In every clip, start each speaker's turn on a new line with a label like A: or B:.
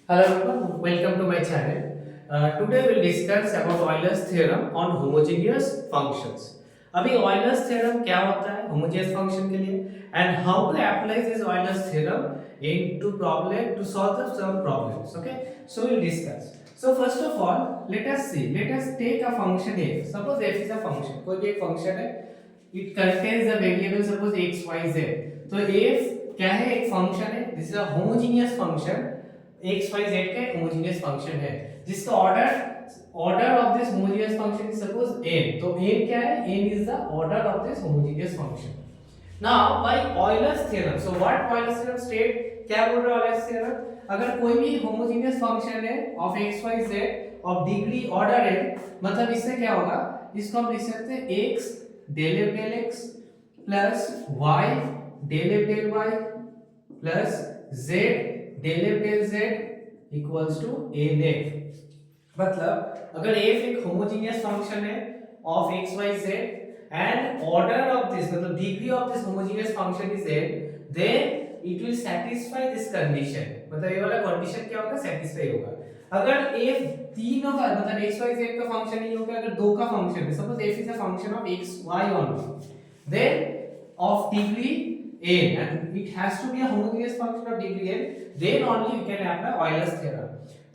A: Hello everyone, welcome to my channel. Today we'll discuss about Euler's theorem on homogeneous functions. अभी Euler's theorem क्या होता है homogeneous function के लिए and how to apply this Euler's theorem into problem to solve some problems. Okay, so we'll discuss. So first of all, let us see. Let us take a function f. Suppose f is a function. कोई भी एक function है. It contains a variable suppose x, y, z. तो f क्या है एक function है. This is a homogeneous function. X y z का होमोजेनियस फंक्शन है जिसका order of this homogeneous function is suppose n. तो n क्या है? n is the order of this homogeneous function. Now by Euler's theorem, so what Euler's theorem state, क्या बोल रहा है ऑयलर्स थ्योरम? अगर कोई भी होमोजेनियस फंक्शन है of x y z of degree order n, मतलब इससे क्या होगा, इसको हम लिख सकते हैं x del f del x plus y del f del y plus z del f del z equals to a f. मतलब अगर f एक होमोजेनियस फंक्शन है of x y z and order of this मतलब degree of this homogeneous function is n, then it will satisfy this condition. मतलब ये वाला condition क्या होगा? सैटिस्फाई होगा. अगर f तीनों का मतलब x y z का फंक्शन नहीं होगा, अगर दो का फंक्शन है, suppose f is a function of x y only, then of degree n and it has to be a homogeneous function of degree n, then only we can apply Euler's theorem.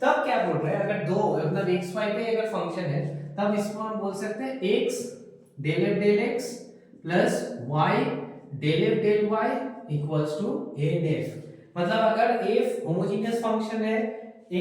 A: तब क्या बोल रहे हैं, अगर दो मतलब x y का अगर फंक्शन है तब इसको हम बोल सकते हैं x del f del x plus y del f del y equals to a f. मतलब अगर f होमोजेनियस फंक्शन है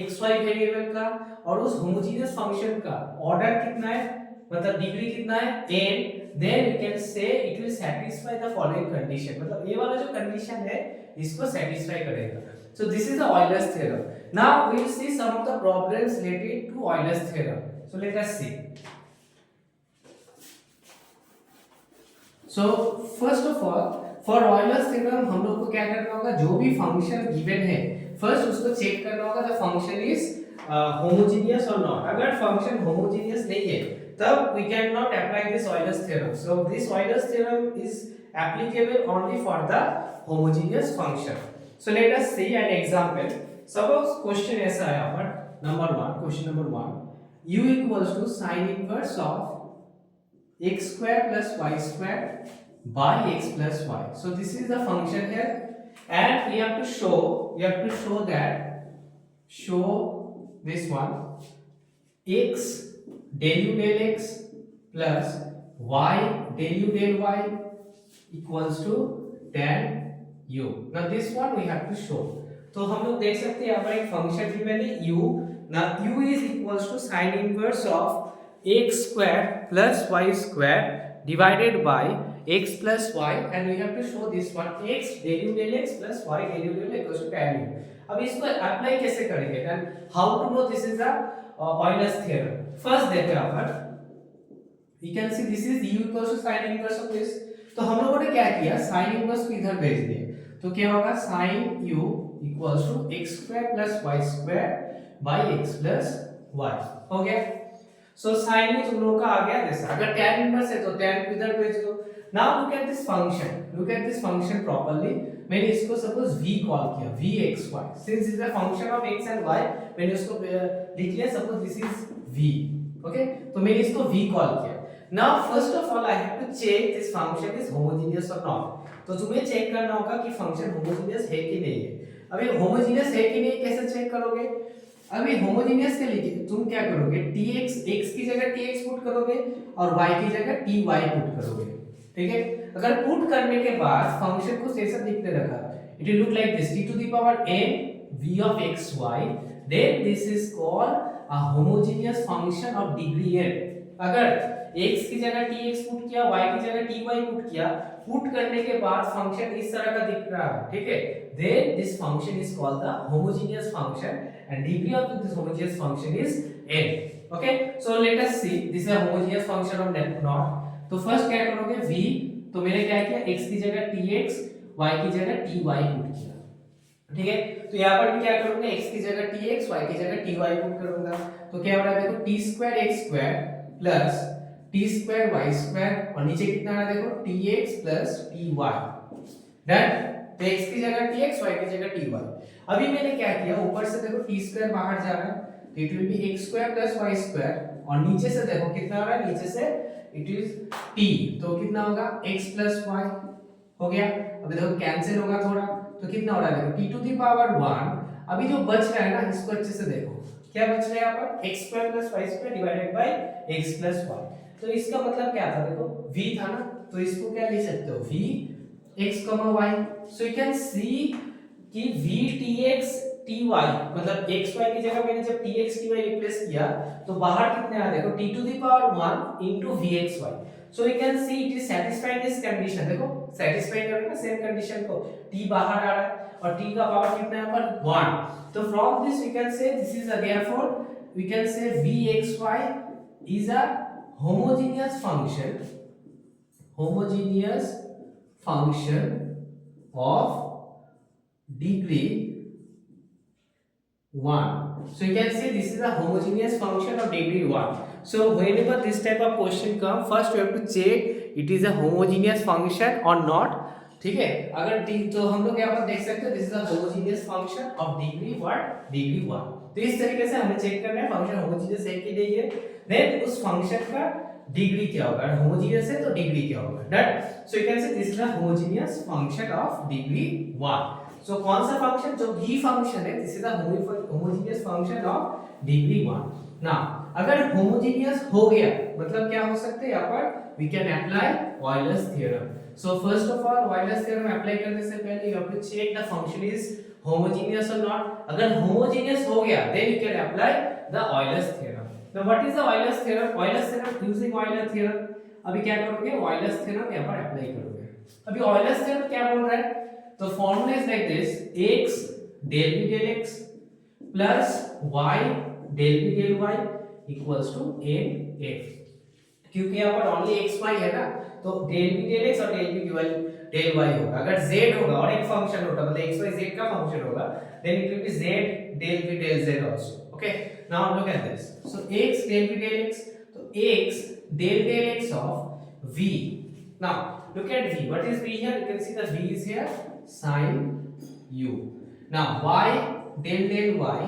A: x y वेरिएबल का और उस होमोजेनियस फंक्शन का ऑर्डर कितना है मतलब डिग्री कितना है n, then we can say it will satisfy the following condition. मतलब ये वाला जो कंडीशन है इसको सेटिस्फाई करेगा. So this is the Euler's theorem. Now we will see some of the problems related to Euler's theorem. So let us see. So first of all, for Euler's theorem हम लोग को क्या करना होगा, जो भी फंक्शन गिवन है first उसको चेक करना होगा द फंक्शन इज होमोजेनियस और नॉट. अगर फंक्शन होमोजेनियस नहीं है तब we cannot apply this Euler's theorem. So this Euler's theorem is applicable only for the homogeneous function. So let us see an example. Suppose question ऐसा है यहाँ पर number 1, question number 1, u equals to sin inverse of x square plus y square by x plus y. So this is the function here and we have to show this one x del u del x plus y del u del y equals to tan u. Now this one we have to show. तो हम लोग देख सकते हैं यहाँ पर एक function given है u. Now u is equals to sin inverse of x square plus y square divided by x plus y and we have to show this one x del u del x plus y del u del y equals to tan u. अब इसको apply कैसे करेंगे and how to know this is the Euler's theorem. First देखो यहाँ पर we can see this is u equals to sin inverse of this. तो हम लोगों ने क्या किया, sin inverse को इधर भेज दिया. तो क्या होगा, sin u equals to x square plus y square by x plus y हो गया. सो sin u तुम लोगों का आ गया जैसा. अगर tan inverse है तो tan को इधर भेज दो. Now look at this function properly. मैंने इसको सपोज v कॉल किया, vxy since is a function of x and y. मैंने उसको लिख लिया suppose this is v. Okay, तो मैंने इसको v कॉल किया. Now first of all I have to check this function is homogeneous और नॉट. तो तुम्हें चेक करना होगा कि फंक्शन होमोजेनियस है कि नहीं है. अभी होमोजेनियस है कि नहीं कैसे चेक करोगे? अभी होमोजेनियस के लिए तुम क्या करोगे, tx x की जगह tx पुट करोगे और y की जगह ty पुट करोगे. ठीक है, अगर पुट करने के बाद फंक्शन को ऐसा दिखने लगा, it will look like this t to the power n v of xy, then this is called a homogeneous function of degree n. अगर x की जगह tx पुट किया, y की जगह ty पुट किया, पुट करने के बाद फंक्शन इस तरह का दिख रहा है, ठीक है, then this function is called the homogeneous function and degree of this homogeneous function is n. Okay, so let us see this is a homogeneous function of not. तो फर्स्ट क्या करोगे, v, तो मैंने क्या किया, x की जगह tx, y की जगह ty पुट किया. ठीक है, तो यहाँ पर भी क्या करूंगा, x की जगह tx, y की जगह ty पुट करूंगा. तो क्या हो रहा है देखो, t square x square plus t square y square और नीचे कितना आ रहा है देखो tx प्लस ty. डन. तो x की जगह tx, y की जगह ty। अभी मैंने क्या किया, ऊपर से देखो t स्क्वायर बाहर जा रहा है, तो it will B x square plus y square, और नीचे से देखो कितना हो रहा है, नीचे से इट इज t, तो कितना होगा x प्लस y हो गया। अभी देखो कैंसिल होगा थोड़ा, तो कितना हो रहा है, देखो t टू द पावर 1। अभी जो बच रहा है ना, इसको अच्छे से देखो, क्या बच रहा है यहाँ पर, x square plus y square divided by x plus y। तो इसका मतलब क्या था, देखो v था ना, तो इसको क्या लिख सकते हो, v x, y। So you can सी कि v tx ty, मतलब x y की जगह मैंने जब tx ty रिप्लेस किया, तो बाहर कितने आया, देखो t to the power 1 into vxy। So you can see it is satisfied this condition. देखो सैटिस्फाई करेगा ना सेम कंडीशन को, t बाहर आ रहा है और t का पावर कितना है यहाँ पर 1। तो from this we can say this is therefore we can say vxy is a homogeneous function of degree 1. So you can say this is a homogeneous function of degree 1. So whenever this type of question come, first you have to check it is a homogeneous function or not. ठीक है, अगर तो हम लोग यहाँ पर देख सकते हैं this is a homogeneous function of degree what, degree 1। तो इस तरीके से हमें चेक करना है फंक्शन होमोजेनियस है कि नहीं है, देन उस फंक्शन का डिग्री क्या होगा, अगर होमोजेनियस है तो डिग्री क्या होगा, that. So you can say this is a homogeneous function of degree 1। सो कौन सा फंक्शन, जो v फंक्शन है, this is a homogeneous function of degree 1। Now अगर होमोजेनियस हो गया मतलब क्या हो सकते हैं, यहाँ पर we can apply Euler's theorem. So first of all Euler's theorem apply करने से पहले you have to check the function is homogeneous और नॉट। अगर होमोजेनियस हो गया then you can apply the Euler's theorem. Now what is the Euler's theorem, Euler's theorem using Euler theorem. अभी क्या करोगे, ऑयलर्स थ्योरम यहाँ पर अप्लाई करोगे। अभी ऑयलर्स थ्योरम क्या बोल रहा है, तो formula is like this, x del v del x plus y del v del y equals to n f। क्योंकि यहाँ पर ओनली x y है ना, तो del v del x और del v del y होगा। अगर z होगा और एक फंक्शन होगा, मतलब x y z का फंक्शन होगा, then it will be z del v del z also। okay, now look at this, so x del v del x, तो x del x of v। now look at v, what is v here, you can see the v is here sin u। now y del y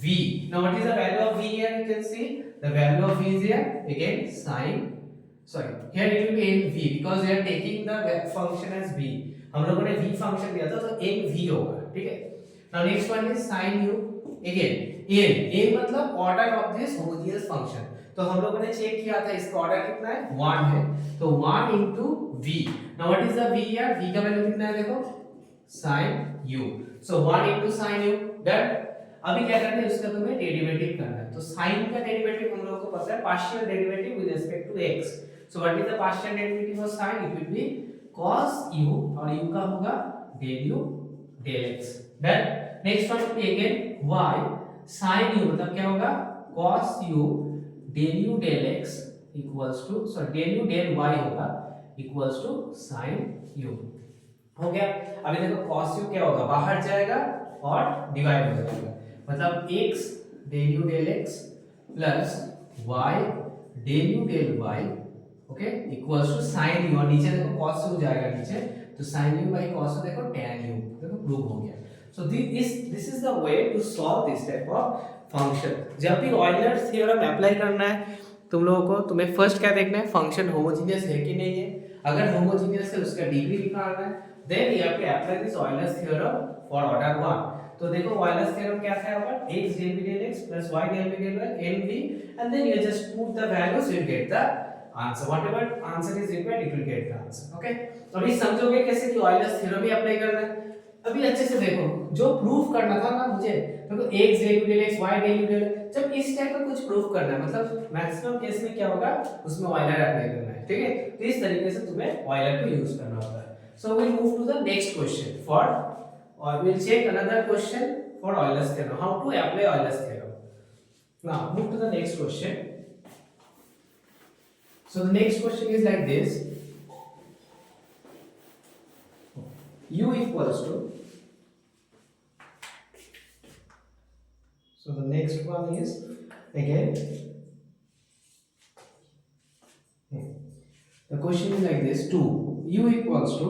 A: v, now what is the value of v here, you can see the value of v is here again sin, sorry here it will be n v because we are taking the function as v। हम लोगों ने v function दिया था तो n v होगा, ठीक है। now next one is sin u, again n मतलब order of this homogeneous function। तो हम लोगों ने चेक किया था इसका ऑर्डर कितना है 1 है, तो 1 into v। now what is the v here, v का वैल्यू कितना है देखो sin u, so 1 into sin u that. अभी क्या करना है, उसका तुम्हें डेरिवेटिव करना है। तो sin का डेरिवेटिव हम लोगों को पता है partial derivative with respect to x। So what is the partial derivative of sin, it will be cos u और u का होगा del u del x that. Next one will be again y sin u, मतलब क्या होगा cos u del u del x equals to, sorry del u del y होगा equals to sin u। हो गया। अभी देखो cos u क्या होगा, बाहर जाएगा और डिवाइड हो जाएगा, मतलब x del u del x plus y del u del y okay equals to sin u, और नीचे देखो cos u जाएगा नीचे, तो sin u by cos u देखो tan u, देखो प्रूव हो गया। So this is the way to solve this type of function. जब भी ऑयलर्स थ्योरम अप्लाई करना है तुम लोगों को, तुम्हें फर्स्ट क्या देखना है, फंक्शन होमोजेनियस है कि नहीं है। अगर होमोजेनियस है उसका डिग्री निकालना है, then you have to apply this Euler's theorem for order 1। तो देखो ऑयलर्स थ्योरम क्या था, यहाँ पर x del v del x plus y del v del y nv, and then you just put the values, you get the answer, whatever answer is required it will get the answer। okay, तो अभी समझोगे कैसे कि Euler's theorem भी apply करना है। अभी अच्छे से देखो, जो प्रूफ करना था ना मुझे, देखो x del u del x y del u del y, जब इस टाइप का कुछ प्रूफ करना है मतलब मैक्सिमम केस में क्या होगा, उसमें ऑयलर अप्लाई करना है, ठीक है। तो इस तरीके से तुम्हें ऑयलर को यूज करना होता है। So we move to the next question for, or we'll check another question for Euler's theorem, how to apply Euler's theorem। now move to the next question। so the next question is like this, u equals to, so the next one is again the question is like this, 2 u equals to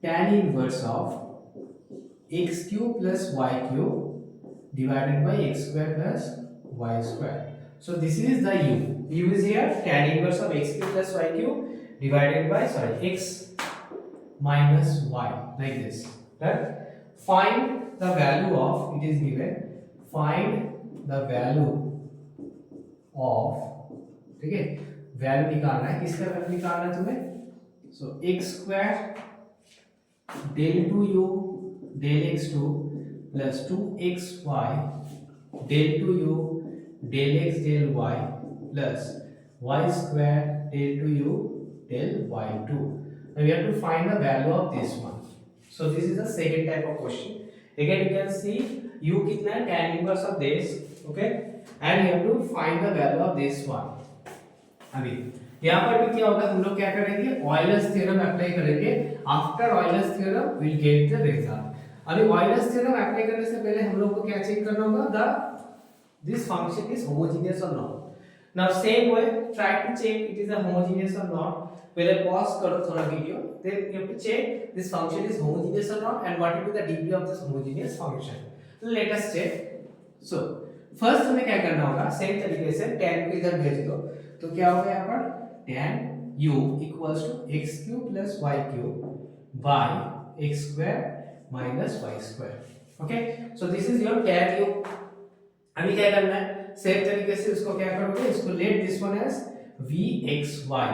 A: tan inverse of x cube plus y cube divided by x square plus y square. So this is the u. U is here tan inverse of x cube plus y cube divided by x minus y, like this. Right? Find the value of, it is given, find the value of, ठीक है, value निकालना है, किसका value निकालना है तुम्हें? So X square del two you del X two plus 2xy del two you del X del Y plus Y square del two you del Y two. Now we have to find the value of this one. So this is the second type of question. Again you can see u कितना है, tan inverse of this, okay, and you have to find the value of this one. अभी यहाँ पर भी क्या होगा, हम लोग क्या करेंगे, ऑयलर्स थ्योरम अप्लाई करेंगे. After Euler's theorem will get the result. अभी ऑयलर्स थ्योरम अप्लाई करने से पहले हम लोग को क्या चेक करना होगा, the this function is homogeneous और not. Now same way try to check it is a homogeneous और नॉट. पहले पॉज करो थोड़ा video, then you have to check this function is homogeneous और not and what will be the degree of this homogeneous function. Let us check. So first हमें क्या करना होगा, same तरीके से tan को इधर भेज दो, तो क्या होगा यहाँ पर tan u equals to x cube plus y cube by x square minus y square. Okay, so this is your tan u. अभी क्या करना है, सेम तरीके से इसको क्या करोगे, इसको let this one as vxy,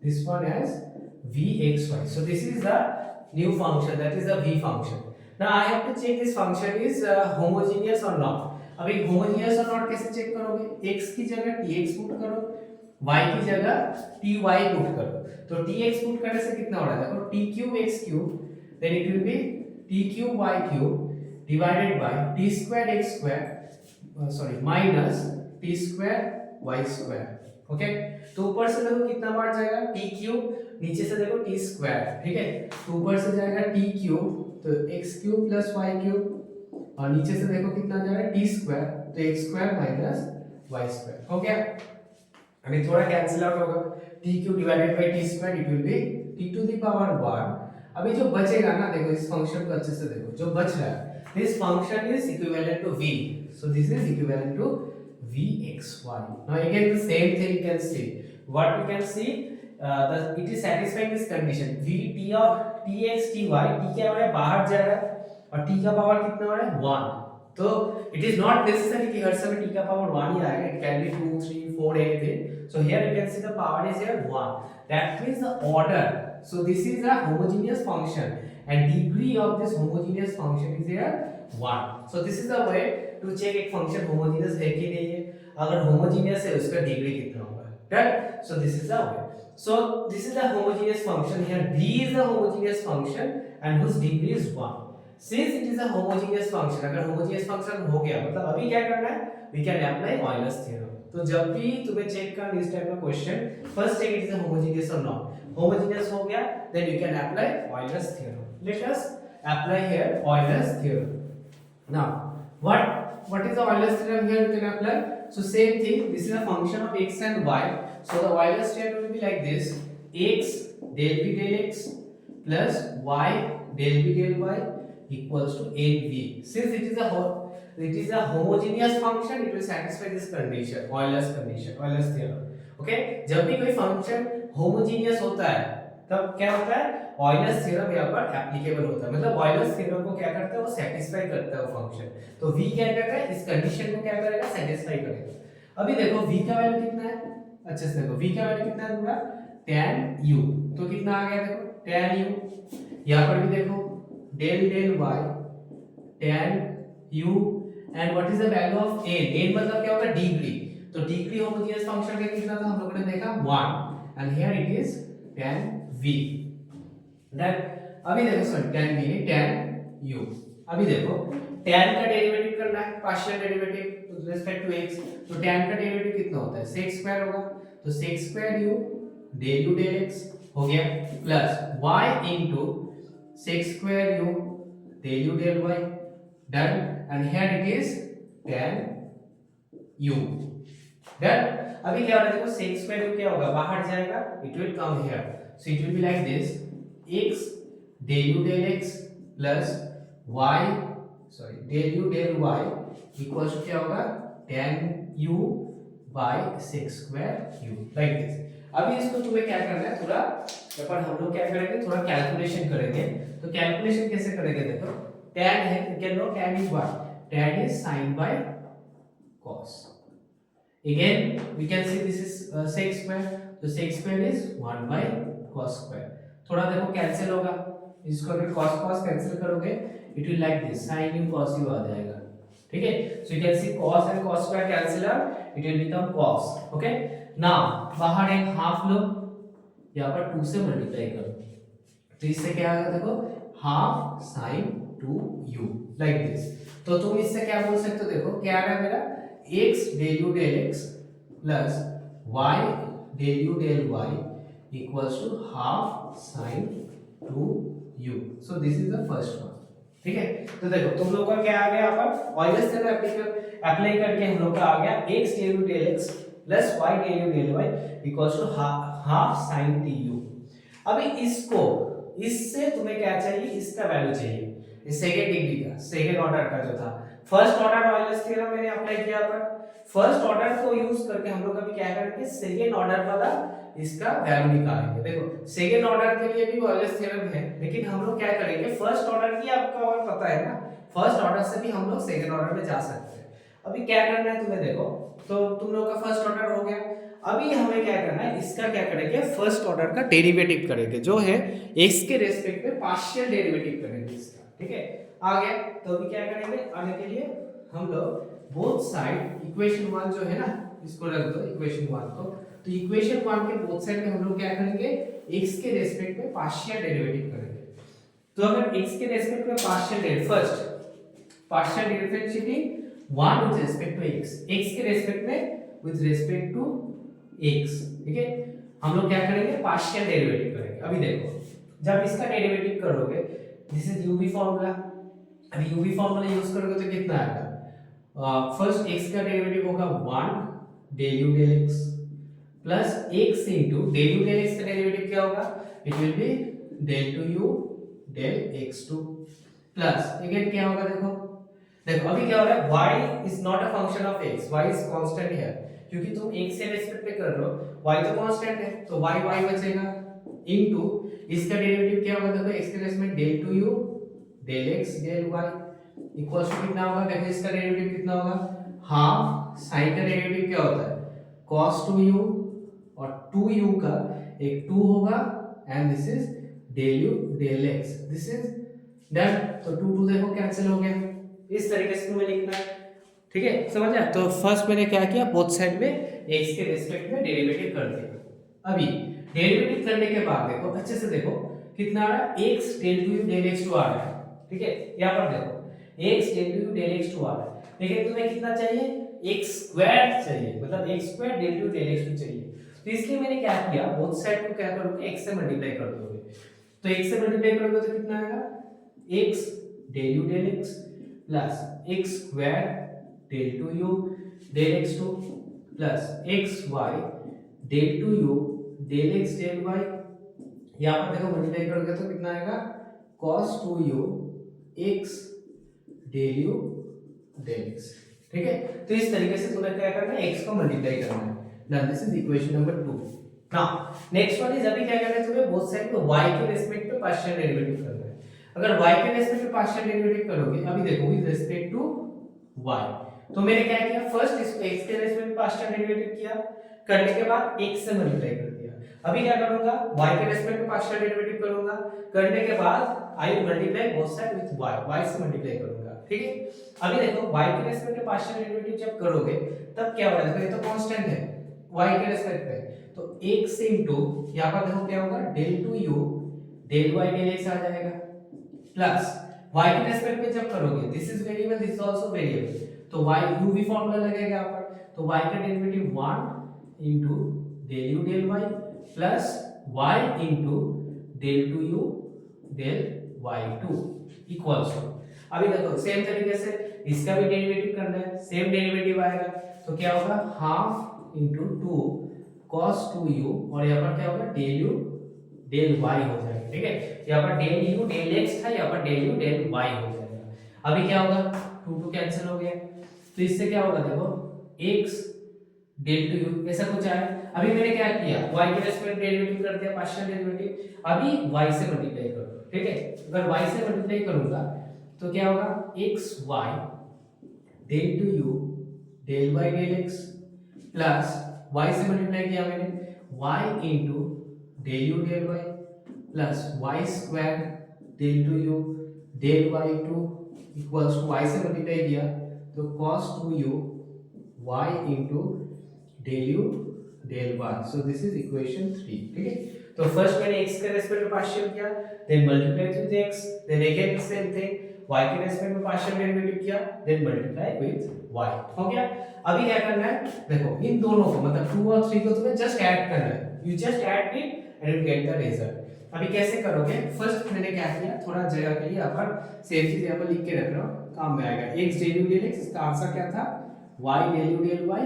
A: this one as vxy. So this is the new function, that is the v function. Now I have to check this function is homogeneous or not. अब एक homogeneous or not कैसे check करोगे, x की जगह tx put करो, y की जगह ty put करो. तो tx पुट करने से कितना हो रहा है, देखो t cube x cube, then it will be t cube y cube divided by t square x square, minus t square y square. Okay, तो ऊपर से देखो कितना बार जाएगा t क्यूब, नीचे से देखो t स्क्वायर. ठीक है, तो ऊपर से जाएगा t क्यूब, तो x cube plus y cube, और नीचे से देखो कितना जा रहा है t स्क्वायर, तो x square minus y square. हो गया. अभी थोड़ा कैंसिल आउट होगा, t cube divided by t square, it will be t to the power 1. अभी जो बचेगा ना, देखो इस फंक्शन को अच्छे से देखो, जो बच रहा है, this function is equivalent to v. So this is equivalent to vxy. Now again the same thing you can see. What we can see, it is satisfying this condition. v t of tx ty, t क्या हो रहा है, बाहर जा रहा है, और t का पावर कितना हो रहा है, 1. तो it is not necessary कि हर समय t का पावर 1 ही आएगा. It can be 2 3 4 anything. So here you can see the power is here 1. That means the order. So this is a homogeneous function and degree of this homogeneous function is here 1. So this is the way to check एक function homogeneous है कि नहीं है. अगर homogeneous है उसका degree कितना होगा. Right, so this is the way. So this is the homogeneous function. Here v is the homogeneous function and whose degree is 1. Since it is a homogeneous function, अगर होमोजेनियस फंक्शन हो गया मतलब अभी क्या करना है, we can apply Euler's theorem. तो जब भी तुम्हें चेक करना इस टाइप का question, first check it is a homogeneous और नॉट. होमोजेनियस हो गया, then you can apply Euler's theorem. Let us apply here Euler's theorem. Now what is the Euler's theorem here you can apply? So same thing, this is a function of x and y. So the Euler's theorem will be like this: x del v del x plus y del v del y equals to nv. Since it is a homogeneous function, it will satisfy this condition, Euler's theorem. Okay, जब भी कोई function homogeneous होता है तब क्या होता है, Euler's theorem यहाँ पर एप्लीकेबल होता है. मतलब ऑयलर्स थ्योरम को क्या करता है, वो सेटिस्फाई करता है वो फंक्शन. तो v क्या करता है, इस कंडीशन को क्या करेगा, सेटिस्फाई करेगा. अभी देखो v का वैल्यू कितना है, अच्छे से देखो v का वैल्यू कितना है पूरा, tan u. तो कितना आ गया, देखो tan u. यहाँ पर भी देखो del del y tan u and what is the value of n. n मतलब क्या होगा, डिग्री. तो डिग्री होमोजेनियस फंक्शन का कितना था, हम लोगों ने देखा 1 and here it is tan v. Then अभी देखो सर tan v नहीं tan u. अभी देखो tan का डेरिवेटिव करना है, partial derivative with respect to x. तो tan का डेरिवेटिव कितना होता है, sec स्क्वायर होगा. तो sec square u del u del x हो गया plus y into sec square u del u del y. Done. And here it is tan u. Done. अभी क्या हो रहा है, देखो sec स्क्वायर u क्या होगा, बाहर जाएगा, it will come here. So it will be like this: x del u del x plus y del u del y equals to क्या होगा tan u by sec square u like this. अभी इसको तुम्हें क्या करना है, थोड़ा पर हम लोग क्या करेंगे, थोड़ा कैलकुलेशन करेंगे। तो कैलकुलेशन कैसे करेंगे, देखो tan है तो क्या लो tan is what, tan is sin by cos। Again we can see this is sec square, तो sec square is 1 by cos square। थोड़ा देखो कैंसिल होगा, इसको अगर cos cos कैंसिल करोगे it will like this sin u cos u आ जाएगा, ठीक है। so you can see cos and cos square cancel out, it will become cos। okay now बाहर एक हाफ लो, यहाँ पर 2 से मल्टीप्लाई करो, तो इससे क्या आएगा देखो half sin 2u like this. तो तुम इससे क्या बोल सकते हो, देखो क्या आ रहा है मेरा x del u del x plus y del u del y equals to half sin 2u। so this is the first one, ठीक है। तो देखो तुम लोग का क्या आ गया, यहाँ पर ऑयलर्स थ्योरम अप्लाई करके हम लोग का आ गया x del u del x plus y del u del y equals to half sin tu। अभी इसको इससे तुम्हें क्या चाहिए, इसका वैल्यू चाहिए, इस सेकंड डिग्री का सेकंड ऑर्डर का जो था। फर्स्ट ऑर्डर ऑयलर्स थ्योरम मैंने अप्लाई किया पर फर्स्ट ऑर्डर को यूज करके हम लोग अभी क्या करेंगे, सेकंड ऑर्डर वाला इसका वैल्यू निकालेंगे। देखो सेकंड ऑर्डर के लिए भी ऑयलर्स थ्योरम है, लेकिन हम लोग क्या करेंगे, फर्स्ट ऑर्डर की आपको और पता है ना, फर्स्ट ऑर्डर से भी हम लोग सेकंड ऑर्डर में जा सकते हैं। अभी क्या करना है तुम्हें, देखो तो तुम लोग का फर्स्ट ऑर्डर हो गया। अभी हमें क्या करना है, इसका क्या करेंगे, फर्स्ट ऑर्डर का डेरिवेटिव करेंगे, जो है x के रेस्पेक्ट में पार्शियल डेरिवेटिव करेंगे इसका, ठीक है। आ गया, तो अभी क्या करेंगे, आने के लिए हम लोग बोथ साइड इक्वेशन 1 जो है ना, इसको रख दो इक्वेशन 1 को। तो इक्वेशन 1 के बोथ साइड में हम लोग क्या करेंगे, x के रेस्पेक्ट में पार्शियल डेरिवेटिव करेंगे। तो अगर x के रेस्पेक्ट में partial derivative, first partial differentiating 1 with respect to x के रेस्पेक्ट में विद रिस्पेक्ट टू x, ठीक है। हम लोग क्या करेंगे, पार्शियल डेरिवेटिव करेंगे। अभी देखो जब इसका डेरिवेटिव करोगे, this is u v formula, अभी u v फार्मूला यूज करोगे तो कितना आएगा, फर्स्ट x का डेरिवेटिव होगा 1 del u del x plus x into del u del x का डेरिवेटिव क्या होगा, it will B del 2u del x2 plus again क्या होगा, देखो देखो अभी क्या हो रहा है, y is not a function of x, y is constant here, क्योंकि तुम x से रेस्पेक्ट पे कर रहे हो, y तो कांस्टेंट है, तो y y बचेगा इनटू इसका डेरिवेटिव क्या होगा, देखो x के respect del 2u del x del y equals to कितना होगा, देखो इसका डेरिवेटिव कितना होगा, हाफ साइन का डेरिवेटिव क्या होता है cos 2u, और 2u का एक 2 होगा and this is del u del x, this is done. तो 2 2 देखो कैंसिल हो गया, इस तरीके से तुम्हें लिखना है, ठीक है, समझ आया। तो फर्स्ट मैंने क्या किया, बोथ साइड में x के रिस्पेक्ट में डेरिवेटिव कर दिया। अभी डेरिवेटिव करने के बाद देखो अच्छे से देखो कितना आ रहा है, x del 2u del x2 आ रहा है, ठीक है। यहाँ पर देखो x del 2u del x2 आ रहा है, लेकिन तुम्हें कितना चाहिए, x स्क्वायर चाहिए, मतलब x square del 2 del x2 चाहिए। तो इसलिए मैंने क्या किया, बोथ साइड को क्या करोगे, x से मल्टीप्लाई कर दोगे। तो x से मल्टीप्लाई करोगे तो कितना आएगा, x del u del x plus x square del 2u del x2 plus xy del 2u del x del y। यहाँ पर देखो मल्टीप्लाई करोगे तो कितना आएगा, cos 2u x del u del x, ठीक है। तो इस तरीके से तुम्हें क्या करना है, x को मल्टीप्लाई करना है। Now this is equation number 2। Now next one is, अभी क्या करना है तुम्हें, बोथ साइड पे y के रिस्पेक्ट पे पार्शियल डेरिवेटिव करना है। अगर y के रिस्पेक्ट पे पार्शियल डेरिवेटिव करोगे, अभी देखो विद रिस्पेक्ट टू y, तो मैंने क्या किया, फर्स्ट इसको x के रिस्पेक्ट में पार्शियल डेरिवेटिव किया, करने के बाद x से मल्टीप्लाई कर दिया। अभी क्या करूंगा, y के रिस्पेक्ट में पार्शियल डेरिवेटिव करूंगा, करने के बाद I multiply both side with y से मल्टीप्लाई करूंगा, ठीक है। अभी देखो y के रिस्पेक्ट में पार्शियल डेरिवेटिव जब करोगे तब क्या होगा, देखो ये तो कांस्टेंट है y के रिस्पेक्ट पे, तो x इनटू यहां पर देखो क्या होगा, del 2u del y del x आ जाएगा, प्लस y के रिस्पेक्ट में जब करोगे, this is variable this is also variable, तो y u v फार्मूला लगेगा यहाँ पर, तो y का derivative 1 into del u del y plus y into del 2u del y2 equals to, अभी देखो सेम तरीके से इसका भी डेरिवेटिव करना है, सेम डेरिवेटिव आएगा, तो क्या होगा, हाफ इनटू 2 cos 2u, और यहाँ पर क्या होगा, del u del y हो जाएगा, जाएगा, ठीक है। यहाँ पर डेल यू डेल एक्स था, यहाँ पर डेल यू डेल वाई हो जाएगा। अभी क्या होगा, 2 2 कैंसिल हो गया, तो इससे क्या होगा देखो, x डेल टू यू ऐसा कुछ आया। अभी मैंने क्या किया, y के रेस्पेक्ट डेरिवेटिव कर दिया, पार्शियल डेरिवेटिव। अभी y से मल्टीप्लाई करो, ठीक है। अगर y से मल्टीप्लाई करूंगा तो क्या होगा, x y del two you del y del x plus y से मल्टीप्लाई किया मैंने, y into del u del y plus y square del two you del y2 equals to y से multiply किया तो cos 2u y into del u del y। So this is equation 3, ठीक है। तो first मैंने x के respect में partial किया, then multiply with x, then again same thing y के रेस्पेक्ट में पार्शियल डेरिवेटिव किया, देन मल्टीप्लाई विद y। हो गया। अभी क्या करना है, देखो इन दोनों को मतलब 2 और 3 को तुम्हें जस्ट ऐड करना है, you just add it and you get the result. अभी कैसे करोगे, फर्स्ट मैंने क्या किया, थोड़ा जगह के लिए यहाँ पर सेम चीज यहाँ पर लिख के रख रहा हूँ, काम में आएगा। x del u del x, इसका आंसर क्या था, y del u del y,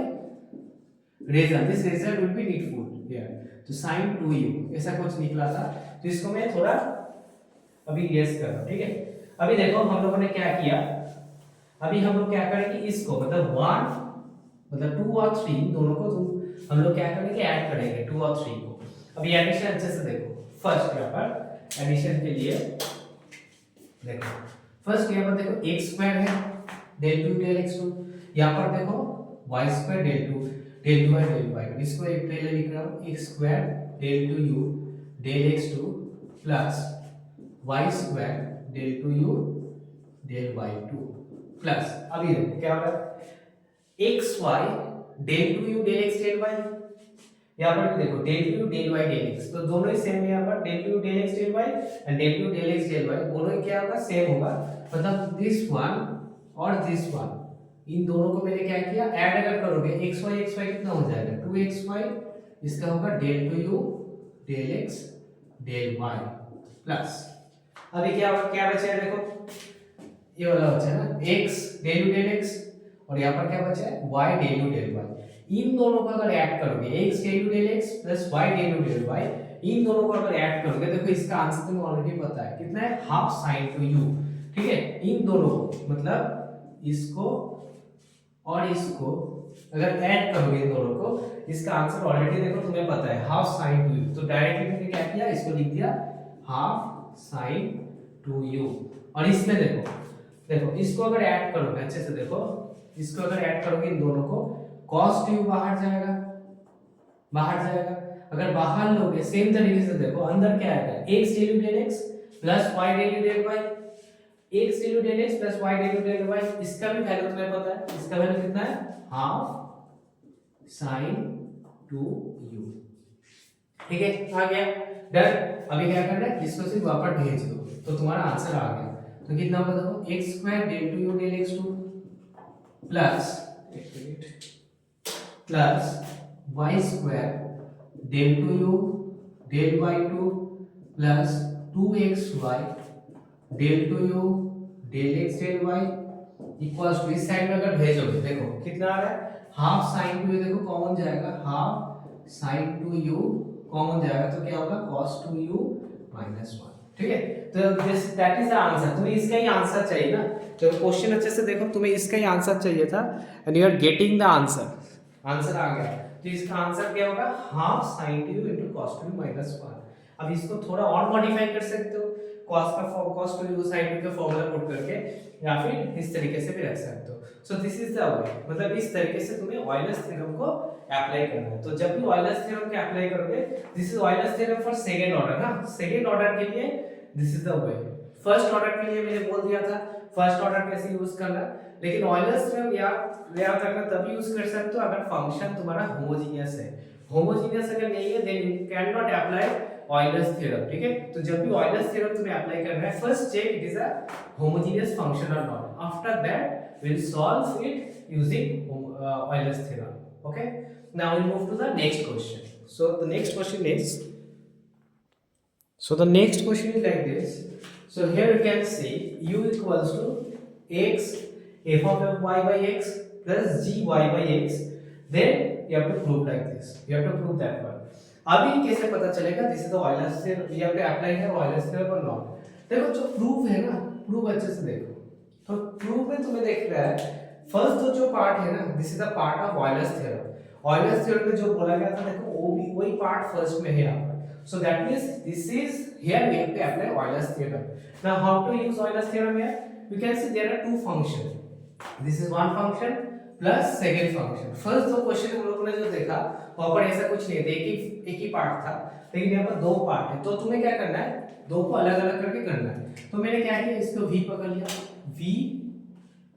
A: result this result will be needful here, तो sin 2u ऐसा कुछ निकला था। तो इसको मैं थोड़ा अभी गेस कर रहा हूं, ठीक है। अभी देखो हम लोगों ने क्या किया, अभी हम लोग क्या करेंगे, इसको मतलब 1 मतलब 2 और 3 दोनों को हम लोग क्या करेंगे, ऐड करेंगे 2 और 3 को। अभी एडिशन अच्छे से देखो, फर्स्ट यहाँ पर एडिशन के लिए देखो, फर्स्ट यहाँ पर देखो x स्क्वायर है डेल 2 डेल x2, यहाँ पर देखो y square del 2 del y del y, इसको एक पहले लिख रहा हूँ, x square del 2u del x2 plus y square del 2u del y2 plus, अभी देखो क्या होगा, xy del 2u del x del y, यहाँ पर भी देखो del 2u del y del x, तो दोनों ही सेम है। यहाँ पर del 2u del x del y and del 2u del x del y दोनों ही क्या होगा, सेम होगा। मतलब दिस वन और दिस वन, इन दोनों को मैंने क्या किया, ऐड अगर करोगे xy कितना हो जाएगा, 2xy, इसका होगा del 2u del x del y plus, अभी क्या होगा, क्या बचा है देखो, ये वाला बचा है ना, x del u del x, और यहाँ पर क्या बचा है, y del u del y। इन दोनों को अगर ऐड करोगे, x del u del x plus y del u del y, इन दोनों को अगर ऐड करोगे, देखो इसका आंसर तुम्हें ऑलरेडी पता है कितना है, हाफ साइन टू u, ठीक है। इन दोनों को मतलब इसको और इसको अगर ऐड करोगे इन दोनों को, इसका आंसर ऑलरेडी देखो तुम्हें पता है, हाफ साइन टू यू। तो डायरेक्टली मैंने क्या किया, इसको लिख दिया हाफ साइन टू यू। और इसमें देखो देखो इसको अगर ऐड करोगे अच्छे से देखो, इसको अगर ऐड करोगे इन दोनों को, cos 2u बाहर जाएगा, बाहर जाएगा। अगर बाहर लोगे सेम तरीके से देखो अंदर क्या आएगा, x del u del x plus y del u del y, x del u del x plus y del u del y, इसका भी वैल्यू तुम्हें पता है, इसका वैल्यू कितना है, हाफ साइन टू यू, ठीक है। आ गया, डन। अभी क्या करना है, इसको सिर्फ वापस भेज दो तो तुम्हारा आंसर आ गया। तो कितना होगा देखो, x square del 2u del x2 plus plus y square del 2u del y2 plus 2xy del 2u del x del y equals to, इस साइड में अगर भेजोगे देखो कितना आ रहा है, हाफ साइन टू यू, देखो कॉमन जाएगा, half sine two u common जाएगा तो क्या होगा, cos 2u माइनस 1, ठीक है। तो this that is the answer. तुम्हें इसका ही आंसर चाहिए ना, तो क्वेश्चन अच्छे से देखो, तुम्हें इसका ही आंसर चाहिए था and you are getting the answer, answer आ गया। तो इसका आंसर क्या होगा, half sine two U into cos 2u minus 1। अब इसको थोड़ा और मॉडिफाई कर सकते हो, cos 2u sin 2 का फार्मूला पुट करके, या फिर इस तरीके से भी रख सकते हो। सो दिस इज द वे, मतलब इस तरीके से तुम्हें ऑयलर्स थ्योरम को अप्लाई करना है। तो जब भी ऑयलर्स थ्योरम के अप्लाई करोगे, this is Euler's theorem for second order ना, सेकंड ऑर्डर के लिए this is the way. First order के लिए मैंने बोल दिया था फर्स्ट ऑर्डर कैसे यूज करना, लेकिन ऑयलर्स थ्योरम याद रखना तभी यूज कर सकते हो अगर फंक्शन तुम्हारा होमोजेनियस है। होमोजेनियस अगर नहीं है then you can not apply Euler's theorem, ठीक है। तो जब भी ऑयलर्स थ्योरम तुम्हें अप्लाई करना है, first check it is a homogeneous function और not, after that we'll solve it using Euler's theorem. Okay, now we'll move to the next question. So the next question is like this. So here you can see u equals to x f of y by x plus gy by x, then you have to prove like this, you have to prove that one. अभी कैसे पता चलेगा this is the Euler's theorem, ये आपने apply है Euler's theorem और not. देखो जो प्रूफ है ना, प्रूफ अच्छे से देखो। तो प्रूफ में तुम्हें देख रहा है फर्स्ट जो पार्ट है ना, this is the part of Euler's theorem. Euler's theorem में जो बोला गया था देखो वो भी वही पार्ट फर्स्ट में है यहाँ पर। So that means this is here we have to apply Euler's theorem. Now how to use Euler's theorem here? We can see there are two function, this is one function plus second function. First दो question हम लोगों ने जो देखा वहां पर ऐसा कुछ नहीं था, एक ही पार्ट था, लेकिन यहाँ पर दो पार्ट है। तो तुम्हें क्या करना है, दो को अलग अलग करके करना है। तो मैंने क्या किया, इसको v पकड़ लिया,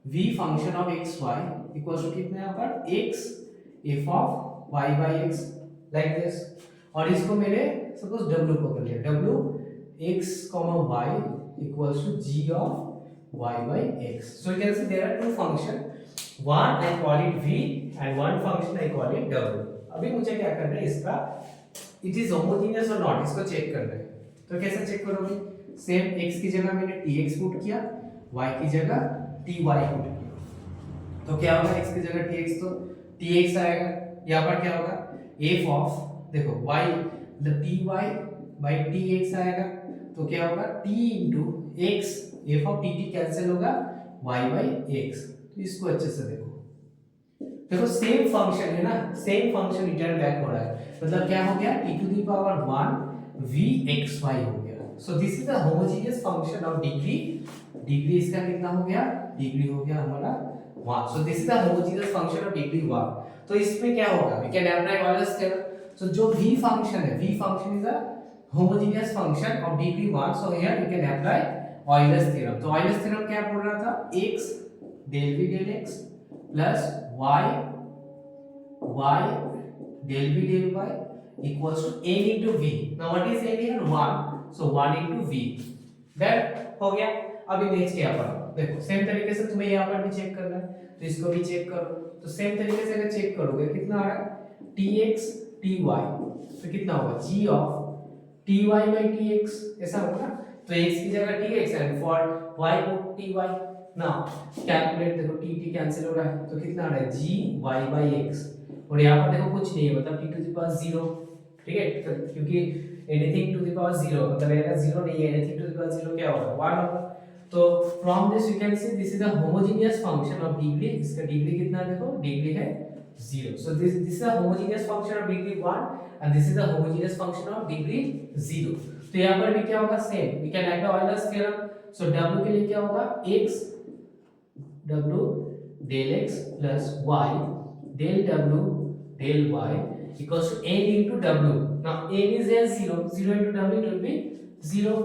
A: v function of x y equal to कितना यहाँ पर x f of y by x like this. और इसको मैंने सपोज w पकड़ लिया, w x y equals to g of y by x। So you can see there are two function, one I call it v and one function I call it w। अभी मुझे क्या करना है, इसका it is homogeneous और not, इसको check करना है। तो कैसे चेक करोगे? सेम x की जगह मैंने tx पुट किया, y की जगह ty पुट किया। तो क्या होगा, x की जगह tx तो tx आएगा, यहाँ पर क्या होगा f ऑफ देखो y मतलब ty by tx आएगा। तो क्या होगा t into x, f of tt cancel होगा y by x। तो इसको अच्छे से देखो, देखो सेम फंक्शन है ना, सेम फंक्शन रिटर्न बैक हो रहा है, मतलब क्या हो गया e to the power 1 vxy हो गया। So this is the homogeneous function of degree, degree इसका कितना हो गया, डिग्री हो गया हमारा 1। So this is the homogeneous function of degree 1। तो इसमें क्या होगा, we can apply Euler's theorem. सो जो v फंक्शन है, v function is a homogeneous function of degree 1। So here we can apply Euler's theorem. तो ऑयलर्स थ्योरम क्या बोल रहा था, x del v del x plus y del v del y equals to n into v। now what is n here, 1, so 1 into v। That हो गया। अभी next यहाँ पर देखो सेम तरीके से तुम्हें यहाँ पर भी चेक करना है, तो इसको भी चेक करो। तो सेम तरीके से अगर चेक करोगे कितना आ रहा है tx ty, तो कितना होगा g of ty by tx, ऐसा होगा ना। तो x की जगह tx एंड फॉर y को ty। नाउ कैलकुलेट, देखो t कैंसिल हो रहा है, तो कितना आ रहा है g y by x। और यहाँ पर देखो कुछ नहीं है, मतलब t टू द पावर 0, ठीक है, तो क्योंकि एनीथिंग टू द पावर 0 मतलब ये 0 नहीं है, एनीथिंग टू द पावर 0 क्या होगा 1 होगा। तो from this you can see this is a homogeneous function of degree. इसका डिग्री कितना है, देखो डिग्री है 0। So this is a homogeneous function of degree 1 and this is a homogeneous function of degree 0। तो यहाँ पर भी क्या होगा, same we can apply Euler's theorem. So w के लिए क्या होगा, x w del x plus y del w del y equals to n into w। now n is here 0, 0 into w it will be 0।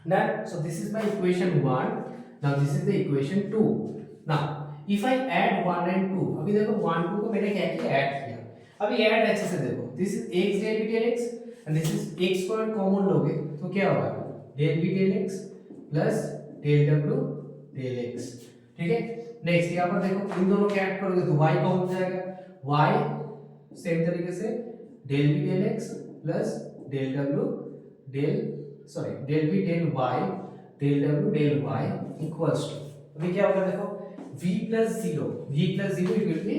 A: done। so this is my equation 1। now this is the equation 2। now if I add 1 and 2, अभी देखो 1 2 को मैंने क्या किया, add किया। अभी add अच्छे से देखो, this is x del v del x and this is x square common लोगे तो क्या होगा del v del x plus del w del x, ठीक है। नेक्स्ट यहाँ पर देखो इन दोनों को ऐड करोगे तो y कॉमन जाएगा, y सेम तरीके से del v del x plus del w del del v del y del w del y equals to, अभी क्या होगा देखो v plus 0 it will be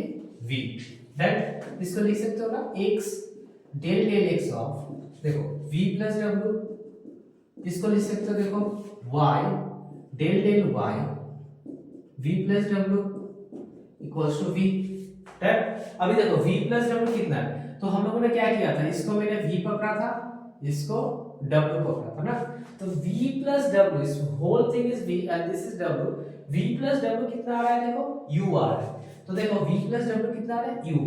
A: v। देन इसको लिख सकते हो ना x del x ऑफ देखो v plus w, इसको लिख सकते हो देखो y del y v plus w equals to v। अभी देखो v plus w कितना है, तो हम लोगों ने क्या किया था, इसको मैंने v पकड़ा था, इसको w पकड़ा था ना। तो v plus w, इस whole thing is v and this is w। v plus w कितना आ रहा है, देखो u आ रहा है। तो देखो v plus w कितना आ रहा है, u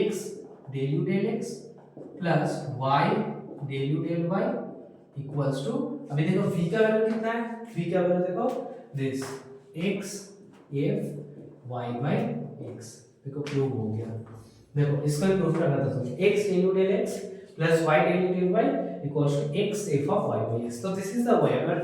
A: x del u del x plus y del u del y equals to, अभी देखो v का वैल्यू कितना है, v का वैल्यू देखो this x f y by x। देखो प्रूव हो गया। देखो इसको भी प्रूव करना था तुम्हें, x del u del x plus y del u del y equals to x f of y by x। तो दिस इज द वे। अगर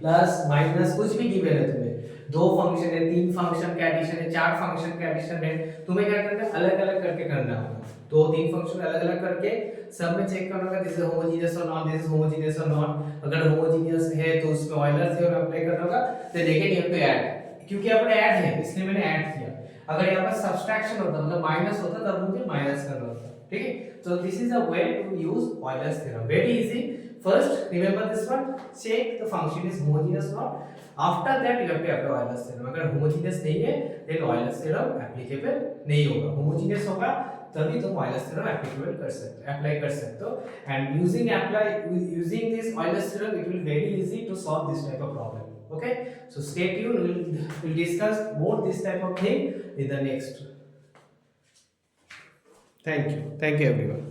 A: प्लस माइनस कुछ भी गिवन है तुम्हें, दो फंक्शन है, तीन फंक्शन का एडिशन है, चार फंक्शन का एडिशन है, तुम्हें क्या करना है, अलग अलग करके करना होगा। दो तीन फंक्शन अलग अलग करके सब में चेक करना होगा दिस इज होमोजेनियस और नॉट, दिस इज होमोजेनियस और नॉट। अगर होमोजेनियस है तो उसमें ऑयलर थ्योरम अप्लाई करना होगा। तो देखिए यहां पे ऐड, क्योंकि यहाँ पर ऐड है इसलिए मैंने ऐड किया। अगर यहाँ पर सब्सट्रैक्शन होता मतलब माइनस होता तब मुझे माइनस करना होता। ठीक है. So this is a way to use Euler's theorem. Very easy. First, remember this one. Check the function is homogeneous or not. After that, you have to apply Euler's theorem. अगर homogeneous नहीं है, then Euler's theorem applicable नहीं होगा. Homogeneous होगा, तभी तुम Euler's theorem applicable कर सकते हो, apply कर सकते हो. And using this Euler's theorem, it will be very easy to solve this type of problem. Okay? So stay tuned. We'll discuss more this type of thing in the next. Thank you. Thank you, everyone.